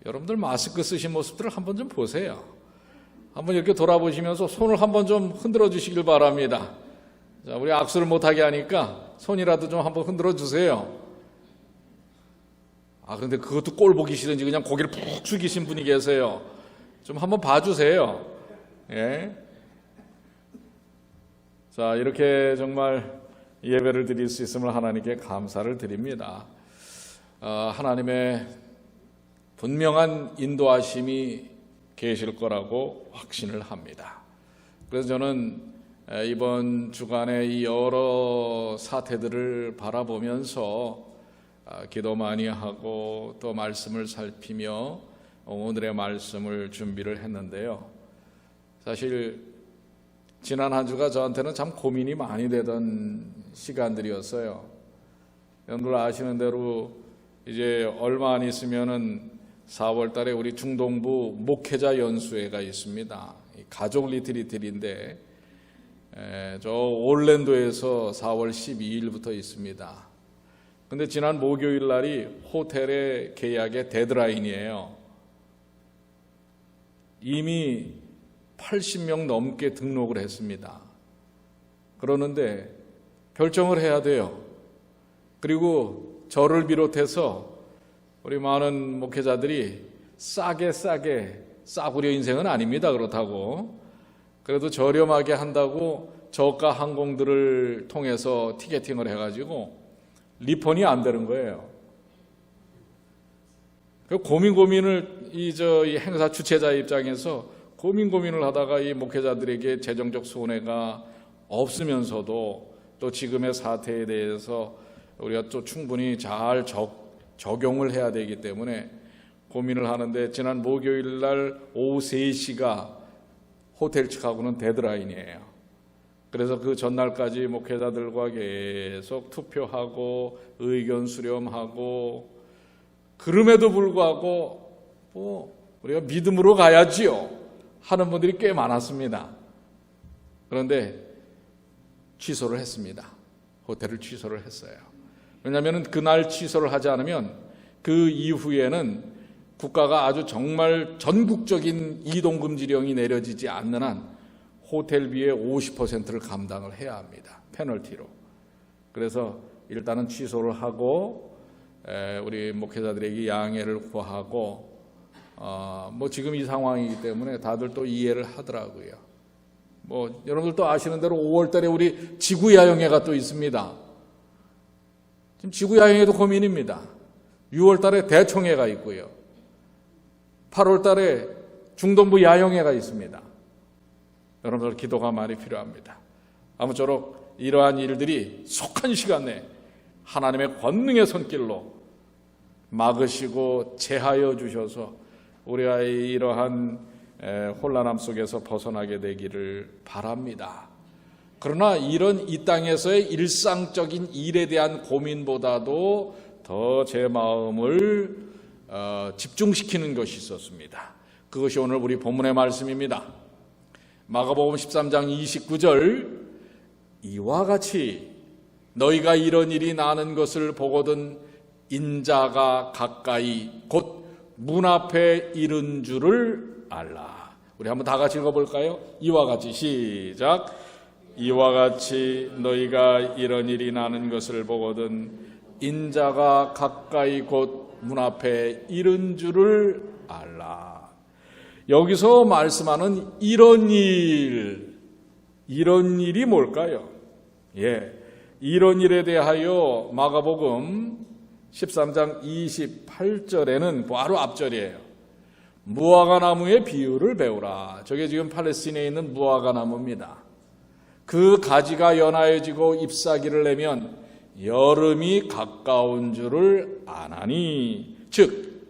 여러분들 마스크 쓰신 모습들을 한번 좀 보세요. 한번 이렇게 돌아보시면서 손을 한번 좀 흔들어 주시길 바랍니다. 자, 우리 악수를 못하게 하니까 손이라도 좀 한번 흔들어 주세요. 그런데 그것도 꼴 보기 싫은지 그냥 고개를 푹 숙이신 분이 계세요. 좀 한번 봐주세요. 예. 자, 이렇게 정말 예배를 드릴 수 있음을 하나님께 감사를 드립니다. 하나님의 분명한 인도하심이 계실 거라고 확신을 합니다. 그래서 저는 이번 주간의 이 여러 사태들을 바라보면서 기도 많이 하고 또 말씀을 살피며 오늘의 말씀을 준비를 했는데요. 사실 지난 한 주가 저한테는 참 고민이 많이 되던 시간들이었어요. 여러분들 아시는 대로 이제 얼마 안 있으면은 4월 달에 우리 중동부 목회자 연수회가 있습니다. 가족 리트리트인데 저 올랜도에서 4월 12일부터 있습니다. 근데 지난 목요일 날이 호텔의 계약의 데드라인이에요. 이미 80명 넘게 등록을 했습니다. 그러는데 결정을 해야 돼요. 그리고 저를 비롯해서 우리 많은 목회자들이 싸구려 인생은 아닙니다. 그렇다고. 그래도 저렴하게 한다고 저가 항공들을 통해서 티켓팅을 해가지고 리펀이 안 되는 거예요. 고민을 이 행사 주최자 입장에서 고민을 하다가 이 목회자들에게 재정적 손해가 없으면서도 또 지금의 사태에 대해서 우리가 또 충분히 잘 적용을 해야 되기 때문에 고민을 하는데 지난 목요일 날 오후 3시가 호텔 측하고는 데드라인이에요. 그래서 그 전날까지 목회자들과 계속 투표하고 의견 수렴하고 그럼에도 불구하고 우리가 믿음으로 가야지요 하는 분들이 꽤 많았습니다. 그런데 취소를 했습니다. 호텔을 취소를 했어요. 왜냐하면 그날 취소를 하지 않으면 그 이후에는 국가가 아주 정말 전국적인 이동금지령이 내려지지 않는 한 호텔비의 50%를 감당을 해야 합니다. 페널티로. 그래서 일단은 취소를 하고 우리 목회자들에게 양해를 구하고 지금 이 상황이기 때문에 다들 또 이해를 하더라고요. 여러분들도 아시는 대로 5월 달에 우리 지구야영회가 또 있습니다. 지금 지구야영회도 고민입니다. 6월 달에 대총회가 있고요. 8월 달에 중동부 야영회가 있습니다. 여러분들 기도가 많이 필요합니다. 아무쪼록 이러한 일들이 속한 시간 내에 하나님의 권능의 손길로 막으시고 제하여 주셔서 우리가 이러한 혼란함 속에서 벗어나게 되기를 바랍니다. 그러나 이런 이 땅에서의 일상적인 일에 대한 고민보다도 더 제 마음을 집중시키는 것이 있었습니다. 그것이 오늘 우리 본문의 말씀입니다. 마가복음 13장 29절 이와 같이 너희가 이런 일이 나는 것을 보거든 인자가 가까이 곧 문 앞에 이른 줄을 알라. 우리 한번 다 같이 읽어볼까요? 이와 같이 시작. 이와 같이 너희가 이런 일이 나는 것을 보거든 인자가 가까이 곧 문 앞에 이른 줄을 알라. 여기서 말씀하는 이런 일이 뭘까요? 이런 일에 대하여 마가복음 13장 28절에는 바로 앞절이에요. 무화과 나무의 비유를 배우라. 저게 지금 팔레스틴에 있는 무화과 나무입니다. 그 가지가 연하여지고 잎사귀를 내면 여름이 가까운 줄을 아나니, 즉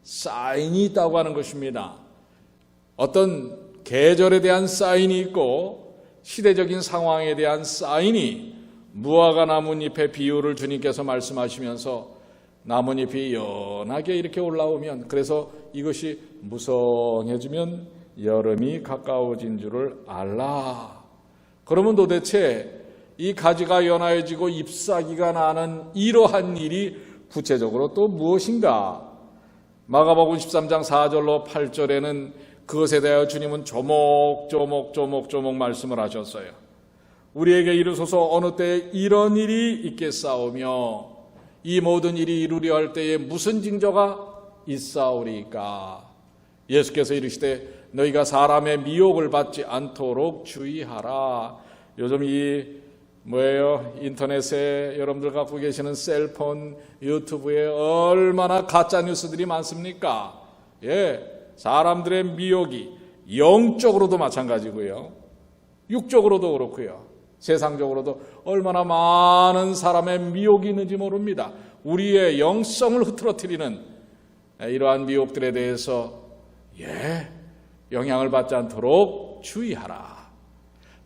사인이 있다고 하는 것입니다. 어떤 계절에 대한 사인이 있고 시대적인 상황에 대한 사인이 무화과 나뭇잎의 비유를 주님께서 말씀하시면서 나뭇잎이 연하게 이렇게 올라오면 그래서 이것이 무성해지면 여름이 가까워진 줄을 알라. 그러면 도대체 이 가지가 연하여지고 잎사귀가 나는 이러한 일이 구체적으로 또 무엇인가? 마가복음 13장 4절로 8절에는 그것에 대하여 주님은 조목조목 말씀을 하셨어요. 우리에게 이르소서 어느 때에 이런 일이 있겠사오며 이 모든 일이 이루려 할 때에 무슨 징조가 있사오리까. 예수께서 이르시되 너희가 사람의 미혹을 받지 않도록 주의하라. 요즘 인터넷에 여러분들 갖고 계시는 셀폰, 유튜브에 얼마나 가짜 뉴스들이 많습니까? 사람들의 미혹이 영적으로도 마찬가지고요, 육적으로도 그렇고요, 세상적으로도 얼마나 많은 사람의 미혹이 있는지 모릅니다. 우리의 영성을 흐트러뜨리는 이러한 미혹들에 대해서 영향을 받지 않도록 주의하라.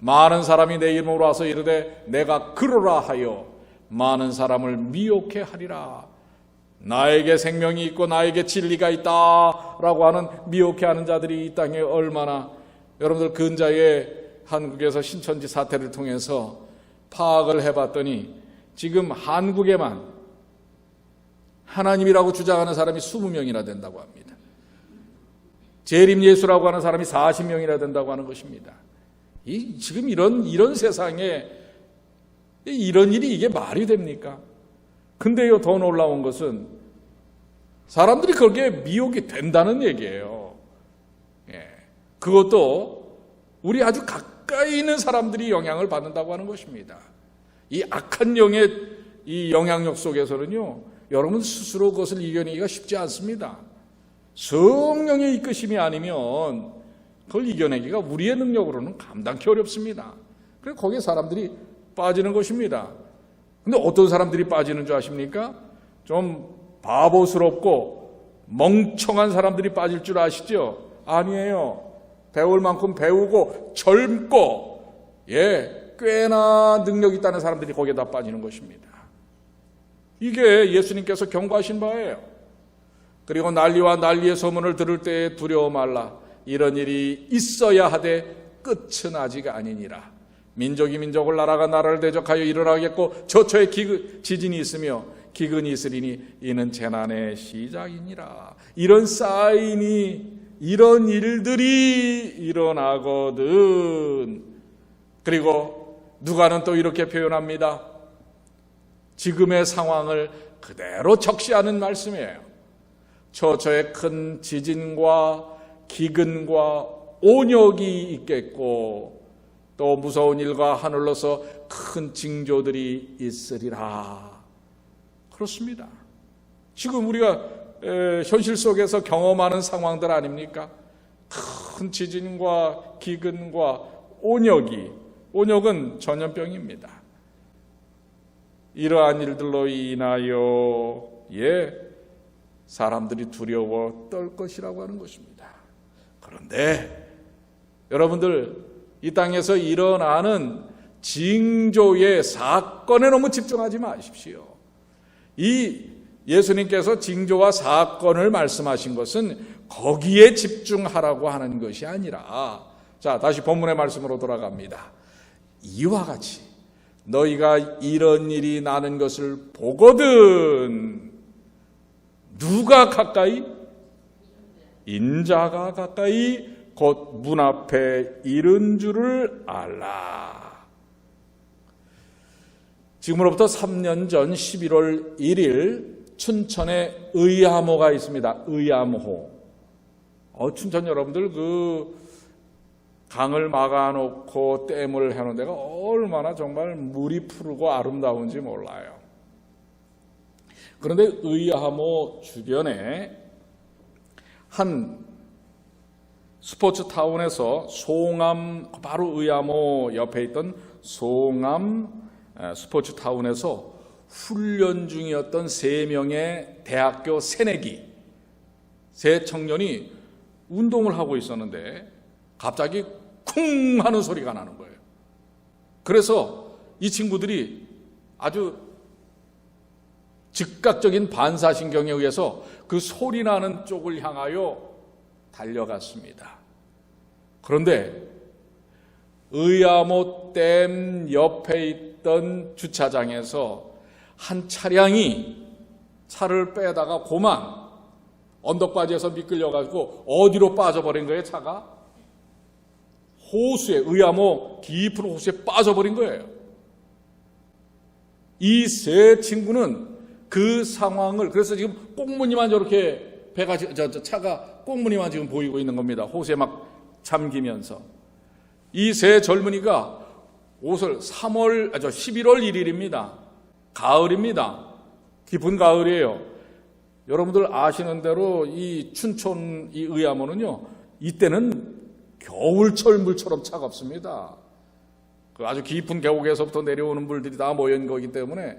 많은 사람이 내 이름으로 와서 이르되 내가 그러라 하여 많은 사람을 미혹해 하리라. 나에게 생명이 있고 나에게 진리가 있다라고 하는 미혹해 하는 자들이 이 땅에 얼마나, 여러분들 근자에 한국에서 신천지 사태를 통해서 파악을 해봤더니 지금 한국에만 하나님이라고 주장하는 사람이 20명이나 된다고 합니다. 재림예수라고 하는 사람이 40명이나 된다고 하는 것입니다. 지금 이런 세상에 이런 일이 이게 말이 됩니까? 근데요, 더 놀라운 것은 사람들이 거기에 미혹이 된다는 얘기예요. 그것도 우리 아주 가까이 있는 사람들이 영향을 받는다고 하는 것입니다. 이 악한 영의 이 영향력 속에서는요, 여러분 스스로 그것을 이겨내기가 쉽지 않습니다. 성령의 이끄심이 아니면 그걸 이겨내기가 우리의 능력으로는 감당하기 어렵습니다. 그래서 거기에 사람들이 빠지는 것입니다. 근데 어떤 사람들이 빠지는 줄 아십니까? 좀 바보스럽고 멍청한 사람들이 빠질 줄 아시죠? 아니에요. 배울 만큼 배우고 젊고 꽤나 능력 있다는 사람들이 거기에 다 빠지는 것입니다. 이게 예수님께서 경고하신 바예요. 그리고 난리와 난리의 소문을 들을 때에 두려워 말라. 이런 일이 있어야 하되 끝은 아직 아니니라. 민족이 민족을, 나라가 나라를 대적하여 일어나겠고 저초에 지진이 있으며 기근이 있으리니 이는 재난의 시작이니라. 이런 사인이, 이런 일들이 일어나거든. 그리고 누가는 또 이렇게 표현합니다. 지금의 상황을 그대로 적시하는 말씀이에요. 저초에 큰 지진과 기근과 온역이 있겠고 또 무서운 일과 하늘로서 큰 징조들이 있으리라. 그렇습니다. 지금 우리가 현실 속에서 경험하는 상황들 아닙니까? 큰 지진과 기근과 온역은 전염병입니다. 이러한 일들로 인하여 사람들이 두려워 떨 것이라고 하는 것입니다. 그런데 여러분들, 이 땅에서 일어나는 징조의 사건에 너무 집중하지 마십시오. 이 예수님께서 징조와 사건을 말씀하신 것은 거기에 집중하라고 하는 것이 아니라, 자, 다시 본문의 말씀으로 돌아갑니다. 이와 같이 너희가 이런 일이 나는 것을 보거든 누가 가까이? 인자가 가까이 곧 문 앞에 이른 줄을 알라. 지금으로부터 3년 전 11월 1일 춘천에 의암호가 있습니다. 의암호. 춘천 여러분들 그 강을 막아놓고 댐을 해놓은 데가 얼마나 정말 물이 푸르고 아름다운지 몰라요. 그런데 의암호 주변에 한 스포츠 타운에서 송암, 바로 의암호 옆에 있던 송암 스포츠 타운에서 훈련 중이었던 3명의 대학교 새내기, 세 청년이 운동을 하고 있었는데 갑자기 쿵 하는 소리가 나는 거예요. 그래서 이 친구들이 아주 즉각적인 반사신경에 의해서 그 소리 나는 쪽을 향하여 달려갔습니다. 그런데 의암호 댐 옆에 있던 주차장에서 한 차량이 차를 빼다가 고만 언덕바지에서 미끌려가지고 어디로 빠져버린 거예요, 차가? 호수에, 의암호 깊은 호수에 빠져버린 거예요. 이 세 친구는 그 상황을, 그래서 지금 꽁무니만 저렇게 배가, 차가 꽁무니만 지금 보이고 있는 겁니다. 호수에 막 잠기면서. 이 세 젊은이가 11월 1일입니다. 가을입니다. 깊은 가을이에요. 여러분들 아시는 대로 이 춘천 이 의암호는요, 이때는 겨울철 물처럼 차갑습니다. 그 아주 깊은 계곡에서부터 내려오는 물들이 다 모여있는 거기 때문에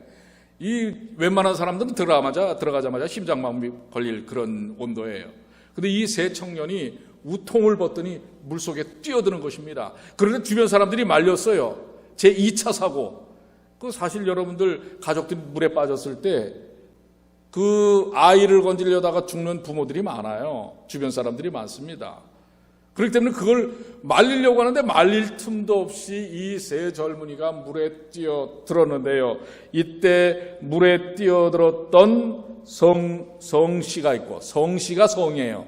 이 웬만한 사람들은 들어가자마자 심장마비 걸릴 그런 온도예요. 근데 이 세 청년이 우통을 벗더니 물속에 뛰어드는 것입니다. 그런데 주변 사람들이 말렸어요. 제 2차 사고. 그 사실 여러분들 가족들이 물에 빠졌을 때 그 아이를 건지려다가 죽는 부모들이 많아요. 주변 사람들이 많습니다. 그렇기 때문에 그걸 말리려고 하는데 말릴 틈도 없이 이 세 젊은이가 물에 뛰어들었는데요. 이때 물에 뛰어들었던 성씨가 있고, 성씨가 성이에요.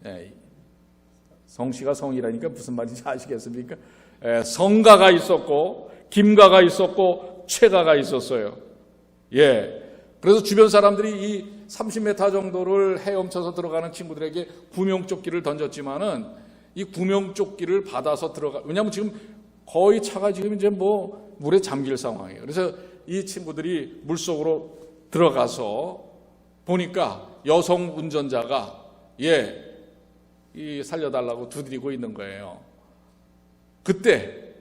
예, 성씨가 성이라니까 무슨 말인지 아시겠습니까? 예, 성가가 있었고, 김가가 있었고, 최가가 있었어요. 예. 그래서 주변 사람들이 이 30m 정도를 헤엄쳐서 들어가는 친구들에게 구명조끼를 던졌지만은 이 구명조끼를 받아서 왜냐하면 지금 거의 차가 지금 이제 뭐 물에 잠길 상황이에요. 그래서 이 친구들이 물속으로 들어가서 보니까 여성 운전자가 이 살려달라고 두드리고 있는 거예요. 그때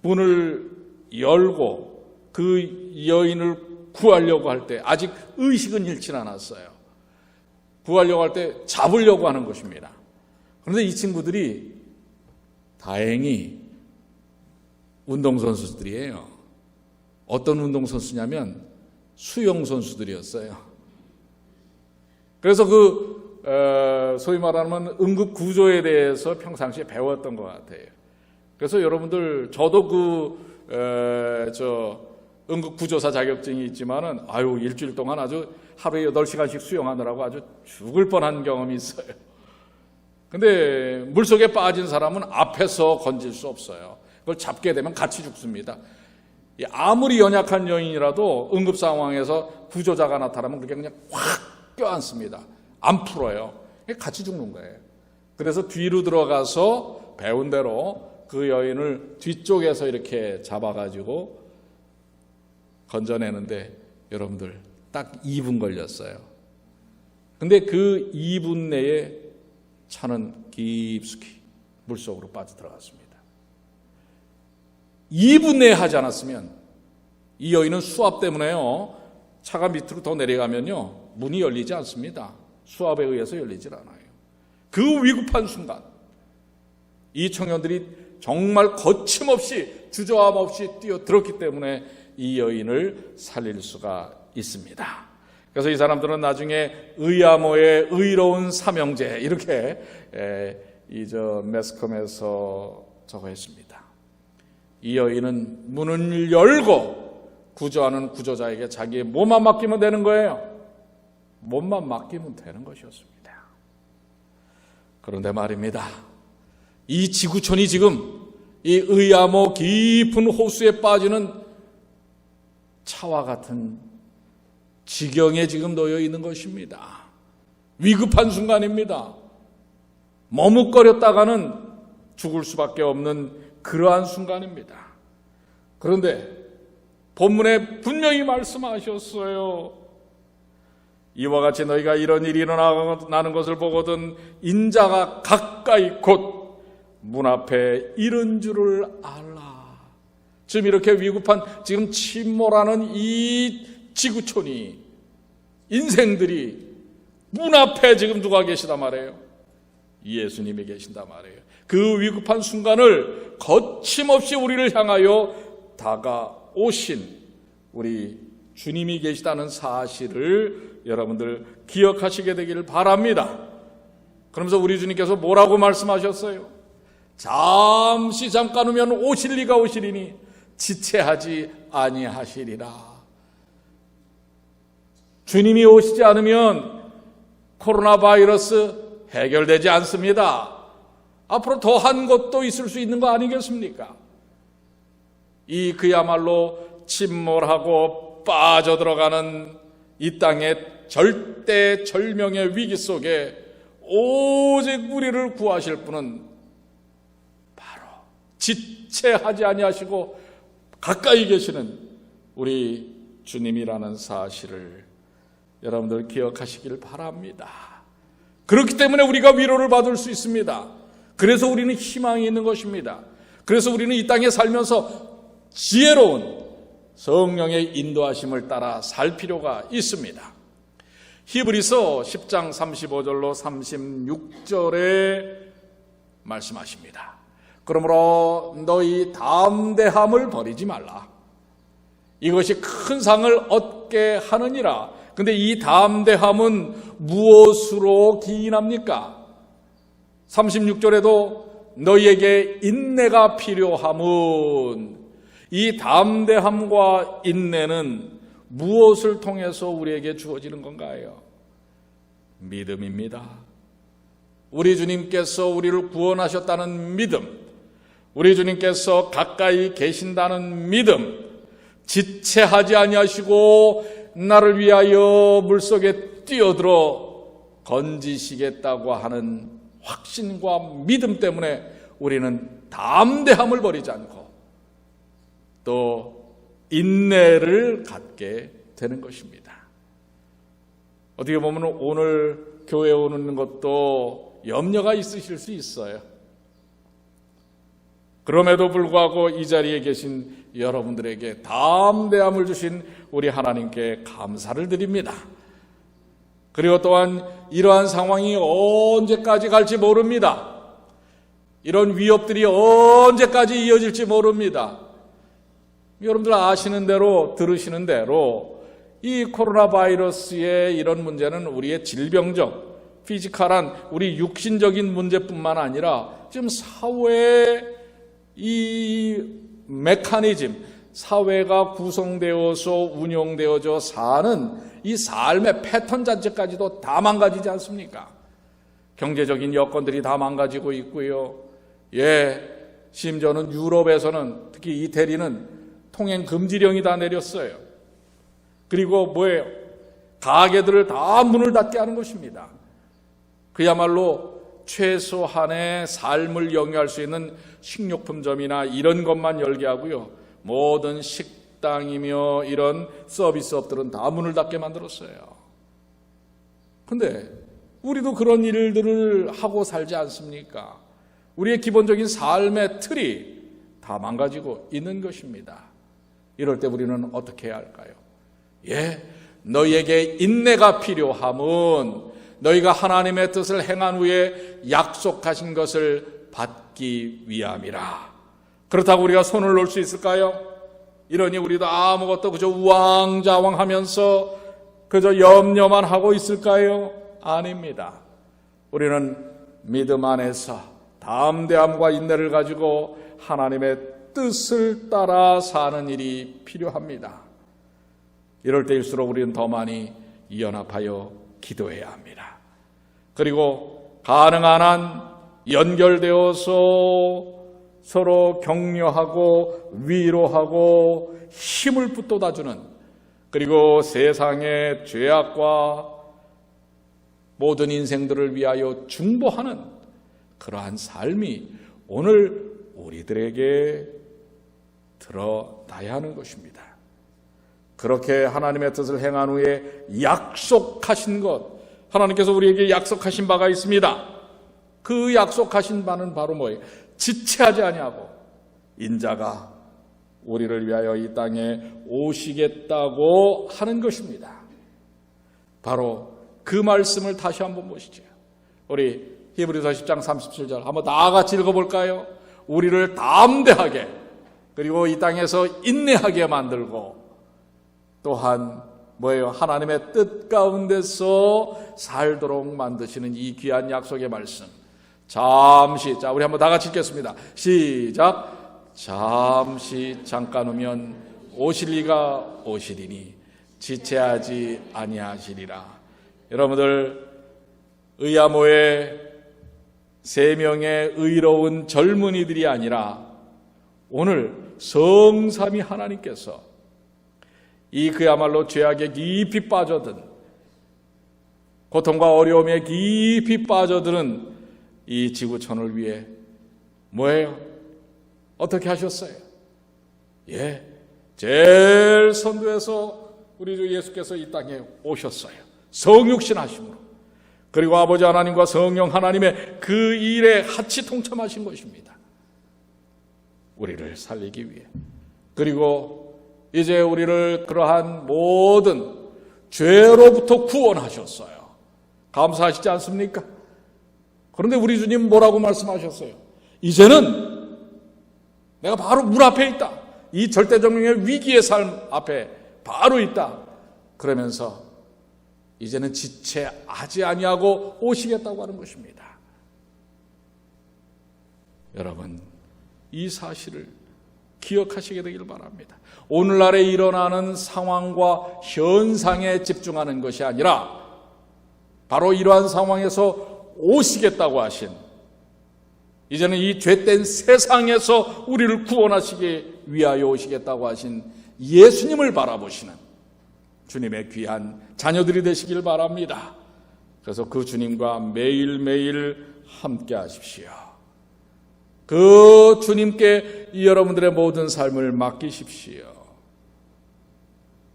문을 열고 그 여인을 구하려고 할 때 아직 의식은 잃지 않았어요. 구하려고 할 때 잡으려고 하는 것입니다. 그런데 이 친구들이 다행히 운동선수들이에요. 어떤 운동선수냐면 수영선수들이었어요. 그래서 소위 말하면 응급구조에 대해서 평상시에 배웠던 것 같아요. 그래서 여러분들, 저도 응급구조사 자격증이 있지만은, 일주일 동안 아주 하루에 8시간씩 수영하느라고 아주 죽을 뻔한 경험이 있어요. 근데 물속에 빠진 사람은 앞에서 건질 수 없어요. 그걸 잡게 되면 같이 죽습니다. 아무리 연약한 여인이라도 응급 상황에서 구조자가 나타나면 그게 그냥 확 껴안습니다. 안 풀어요. 같이 죽는 거예요. 그래서 뒤로 들어가서 배운 대로 그 여인을 뒤쪽에서 이렇게 잡아가지고 건져내는데 여러분들 딱 2분 걸렸어요. 근데 그 2분 내에 차는 깊숙이 물속으로 빠져들어갔습니다. 2분 내에 하지 않았으면 이 여인은 수압 때문에요, 차가 밑으로 더 내려가면요 문이 열리지 않습니다. 수압에 의해서 열리질 않아요. 그 위급한 순간 이 청년들이 정말 거침없이 주저함 없이 뛰어들었기 때문에 이 여인을 살릴 수가 있습니다. 그래서 이 사람들은 나중에 의암호의 의로운 삼형제 이렇게 매스컴에서 적어 했습니다. 이 여인은 문을 열고 구조하는 구조자에게 자기의 몸만 맡기면 되는 거예요. 몸만 맡기면 되는 것이었습니다. 그런데 말입니다, 이 지구촌이 지금 이 의암호 깊은 호수에 빠지는 차와 같은 지경에 지금 놓여 있는 것입니다. 위급한 순간입니다. 머뭇거렸다가는 죽을 수밖에 없는 그러한 순간입니다. 그런데 본문에 분명히 말씀하셨어요. 이와 같이 너희가 이런 일이 일어나는 것을 보거든 인자가 가까이 곧 문 앞에 이른 줄을 알라. 지금 이렇게 위급한, 지금 침몰하는 이 지구촌이, 인생들이 문 앞에 지금 누가 계시다 말이에요? 예수님이 계신다 말이에요. 그 위급한 순간을 거침없이 우리를 향하여 다가오신 우리 주님이 계시다는 사실을 여러분들 기억하시게 되기를 바랍니다. 그러면서 우리 주님께서 뭐라고 말씀하셨어요? 잠깐 후면 오실 리가 오시리니 지체하지 아니하시리라. 주님이 오시지 않으면 코로나 바이러스 해결되지 않습니다. 앞으로 더한 것도 있을 수 있는 거 아니겠습니까? 이 그야말로 침몰하고 빠져들어가는 이 땅의 절대절명의 위기 속에 오직 우리를 구하실 분은 바로 지체하지 아니하시고 가까이 계시는 우리 주님이라는 사실을 여러분들 기억하시길 바랍니다. 그렇기 때문에 우리가 위로를 받을 수 있습니다. 그래서 우리는 희망이 있는 것입니다. 그래서 우리는 이 땅에 살면서 지혜로운 성령의 인도하심을 따라 살 필요가 있습니다. 히브리서 10장 35절로 36절에 말씀하십니다. 그러므로 너희 담대함을 버리지 말라. 이것이 큰 상을 얻게 하느니라. 근데 이 담대함은 무엇으로 기인합니까? 36절에도 너희에게 인내가 필요함은, 이 담대함과 인내는 무엇을 통해서 우리에게 주어지는 건가요? 믿음입니다. 우리 주님께서 우리를 구원하셨다는 믿음, 우리 주님께서 가까이 계신다는 믿음, 지체하지 아니하시고 나를 위하여 물속에 뛰어들어 건지시겠다고 하는 확신과 믿음 때문에 우리는 담대함을 버리지 않고 또 인내를 갖게 되는 것입니다. 어떻게 보면 오늘 교회에 오는 것도 염려가 있으실 수 있어요. 그럼에도 불구하고 이 자리에 계신 여러분들에게 담대함을 주신 우리 하나님께 감사를 드립니다. 그리고 또한 이러한 상황이 언제까지 갈지 모릅니다. 이런 위협들이 언제까지 이어질지 모릅니다. 여러분들 아시는 대로, 들으시는 대로 이 코로나 바이러스의 이런 문제는 우리의 질병적, 피지컬한 우리 육신적인 문제뿐만 아니라 지금 사회의 이 메커니즘, 사회가 구성되어서 운영되어져 사는 이 삶의 패턴 자체까지도 다 망가지지 않습니까? 경제적인 여건들이 다 망가지고 있고요. 심지어는 유럽에서는 특히 이태리는 통행 금지령이 다 내렸어요. 그리고 뭐예요? 가게들을 다 문을 닫게 하는 것입니다. 그야말로 최소한의 삶을 영위할 수 있는 식료품점이나 이런 것만 열게 하고요. 모든 식당이며 이런 서비스업들은 다 문을 닫게 만들었어요. 근데 우리도 그런 일들을 하고 살지 않습니까? 우리의 기본적인 삶의 틀이 다 망가지고 있는 것입니다. 이럴 때 우리는 어떻게 해야 할까요? 너희에게 인내가 필요함은 너희가 하나님의 뜻을 행한 후에 약속하신 것을 받기 위함이라. 그렇다고 우리가 손을 놓을 수 있을까요? 이러니 우리도 아무것도 그저 우왕좌왕하면서 그저 염려만 하고 있을까요? 아닙니다. 우리는 믿음 안에서 담대함과 인내를 가지고 하나님의 뜻을 따라 사는 일이 필요합니다. 이럴 때일수록 우리는 더 많이 연합하여 기도해야 합니다. 그리고 가능한 한 연결되어서 서로 격려하고 위로하고 힘을 북돋아주는, 그리고 세상의 죄악과 모든 인생들을 위하여 중보하는 그러한 삶이 오늘 우리들에게 드러나야 하는 것입니다. 그렇게 하나님의 뜻을 행한 후에 약속하신 것, 하나님께서 우리에게 약속하신 바가 있습니다. 그 약속하신 바는 바로 뭐예요? 지체하지 아니하고 인자가 우리를 위하여 이 땅에 오시겠다고 하는 것입니다. 바로 그 말씀을 다시 한번 보시죠. 우리 히브리서 10장 37절 한번 다 같이 읽어볼까요? 우리를 담대하게, 그리고 이 땅에서 인내하게 만들고 또한 뭐예요? 하나님의 뜻 가운데서 살도록 만드시는 이 귀한 약속의 말씀. 잠시, 자, 우리 한번 다 같이 읽겠습니다. 시작. 잠시 잠깐 오면 오실 이가 오시리니 지체하지 아니하시리라. 여러분들, 의아모의 3명의 의로운 젊은이들이 아니라 오늘 성삼위 하나님께서 이 그야말로 죄악에 깊이 빠져든, 고통과 어려움에 깊이 빠져드는 이 지구촌을 위해 뭐예요? 어떻게 하셨어요? 제일 선두에서 우리 주 예수께서 이 땅에 오셨어요. 성육신 하심으로. 그리고 아버지 하나님과 성령 하나님의 그 일에 같이 동참하신 것입니다. 우리를 살리기 위해. 그리고 이제 우리를 그러한 모든 죄로부터 구원하셨어요. 감사하시지 않습니까? 그런데 우리 주님 뭐라고 말씀하셨어요? 이제는 내가 바로 문 앞에 있다. 이 절대적인 위기의 삶 앞에 바로 있다. 그러면서 이제는 지체하지 아니하고 오시겠다고 하는 것입니다. 여러분, 이 사실을 기억하시게 되길 바랍니다. 오늘날에 일어나는 상황과 현상에 집중하는 것이 아니라 바로 이러한 상황에서 오시겠다고 하신, 이제는 이 죄된 세상에서 우리를 구원하시기 위하여 오시겠다고 하신 예수님을 바라보시는 주님의 귀한 자녀들이 되시길 바랍니다. 그래서 그 주님과 매일매일 함께 하십시오. 그 주님께 여러분들의 모든 삶을 맡기십시오.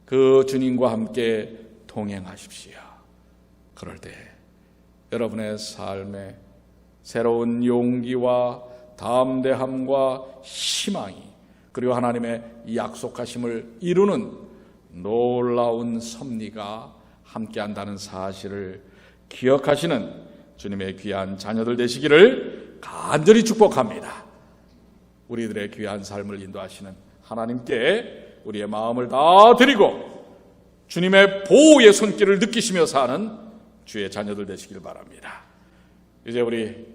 그 주님과 함께 동행하십시오. 그럴 때 여러분의 삶에 새로운 용기와 담대함과 희망이, 그리고 하나님의 약속하심을 이루는 놀라운 섭리가 함께한다는 사실을 기억하시는 주님의 귀한 자녀들 되시기를 간절히 축복합니다. 우리들의 귀한 삶을 인도하시는 하나님께 우리의 마음을 다 드리고 주님의 보호의 손길을 느끼시며 사는 주의 자녀들 되시길 바랍니다. 이제 우리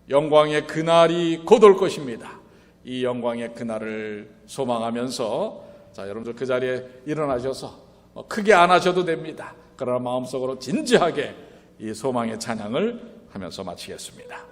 영광의 그날이 곧 올 것입니다. 이 영광의 그날을 소망하면서, 자, 여러분들 그 자리에 일어나셔서 크게 안 하셔도 됩니다. 그러나 마음속으로 진지하게 이 소망의 찬양을 하면서 마치겠습니다.